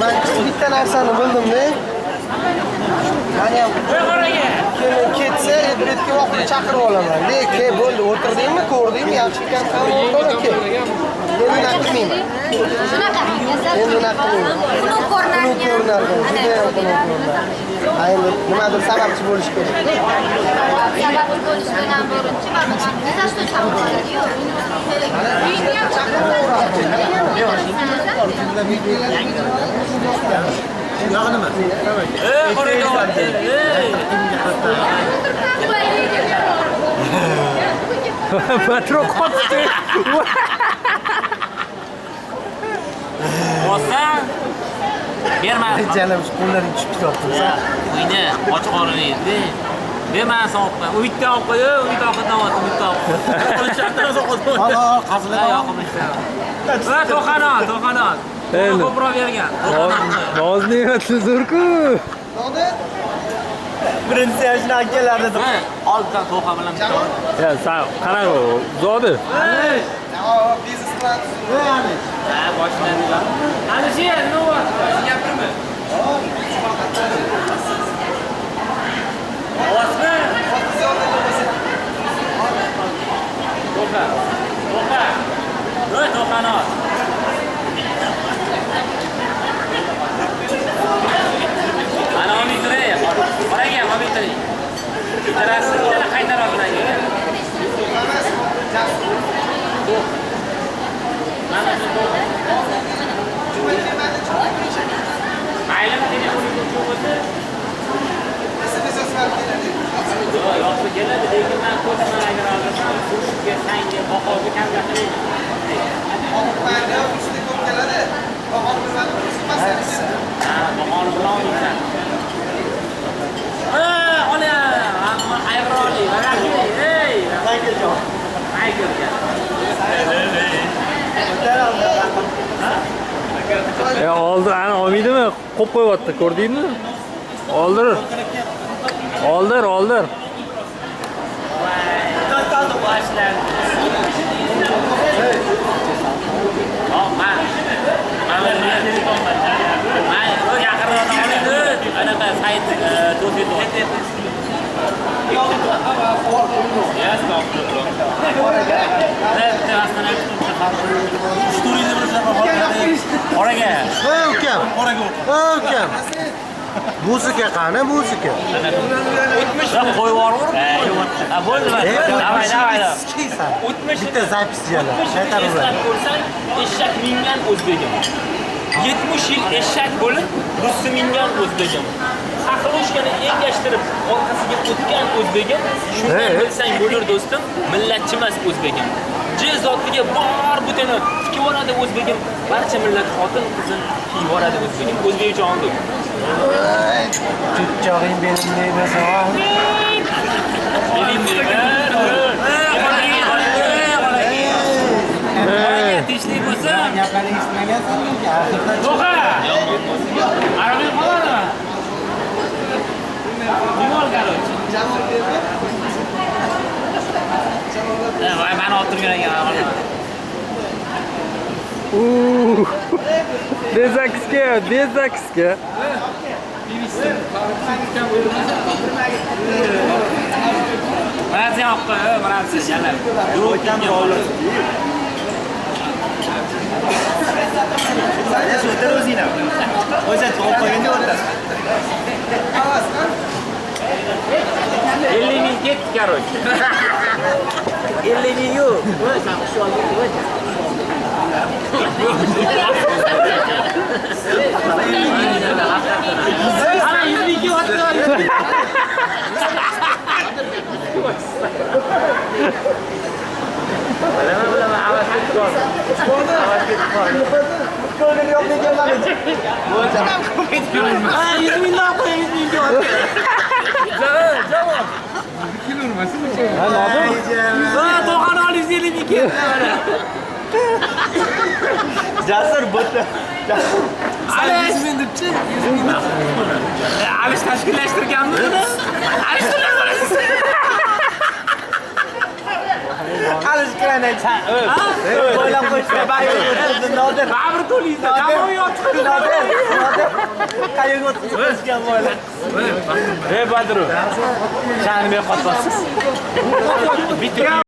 Ben bitta narsani bildim-da. Keyin ketsa, ertaga vaqtida chaqirib olaman. Ke bo'ldi, o'tirdingmi, ko'rdingmi, yaxshi ekan, hamma o'tirib kel. Men unaqa qilmayman. Shunaqa. Men unaqa qilmayman. Uni ko'rinadi. Endi nimadir sababchi bo'lish kerak. Sababchi bo'lishdan ham birinchi za что chaqiradi-yu. Uyingga ham chaqiradi. Yo'q nima? Patron qotdi. Olsan berma. Jalam qo'llaring tushib ketyapti. Uyni och qoriningni berma soqqa. Uyda olib qo'y, uyda ovqatdan olib, uyda olib. Qilishdan soqqa. Halo, qazillar. Yo'qmi? To'xana. Ko'proq bergan. Noz ne'matli zo'r-ku. Birinchi shuna akalarni turib. Oldan to'xa bilan bitta. Ya, sen qarang, zodi. Biznes plan tuzildi. Ha, boshlandi. Alisher, nima bor? Gapirma. Ovozmi? To'xa. Voy, to'xani ol. Mana olib turay. Qarang, olib turay. Tarasini qaytarib olinadi. Aylan telefoniga cho'g'di. Yo'q, keladi, lekin men ko'rsam agar olsam, surishga sangi bahoga kamgatirib. Oqpanda usti ko'p keladi. Bahor bilan masalasi. Ha, bahor bilan olsan. Ola, amma ayroli, varaqli. Ey, Aykeljon. Ya oldi, ana olmaydimi? Qo'yib qo'yapti, ko'rdingmi? Oldir. To'xtaldi boshlandi. Anaqa sayt to'sib Ukam. Muzika qani, muzika? qo'yib yuborur. Ha, bo'ldi. Davay. Bitta zapis yana. Qaytarib ko'rsang, eshak mingan o'zbegim. 70 yil eshak bo'lib, russi mingan o'zbegim. Saxroshkani engashtirib, orqasiga o'tgan o'zbegim. Shundan bilsang bo'lar do'stim, millatchi emas o'zbegim. Jezotiga bor butini tikib yuboradi o'zbegim. Barcha millat xotin qizin kiyib yuboradi o'zbegim. O'zbekchondir. Chog'ing benim deymisan. Tinchlik bo'lsa, Gaplaring eshitmagansanmi? to'xa. Arabiy qo'yadi. Nimol garoch. Voy, meni olib turgan ekan. Dezakska. Mana sen olib qo'y, mana sen jalab. Yo'qdan olib. Sen so'zlar o'zinglar. O'zi to'g'ri qo'yganda o'tasiz. 50 ming ketdi, короче. 50 ming yo'q. Voy, sen shu olib ana 100 ming yo'q. Ko'ngil yo'q deganlar edi. Ha, 100 mingdan qo'ying, 100 mingga olib. Javob. Ha, to'g'on ol 150 ming ketdi. Jasur bo'tda. Alish men debchi, 100 ming. Alish tashkillashtirganmi buni? Alish Alish kirana chan. O'ylab qo'yishga bayram. Nodir. Babur to'laydi. Tamom yo'q. Nodir. Qayerga o'tishgan bo'lar. Badru. Shani men qotasiz. Bitta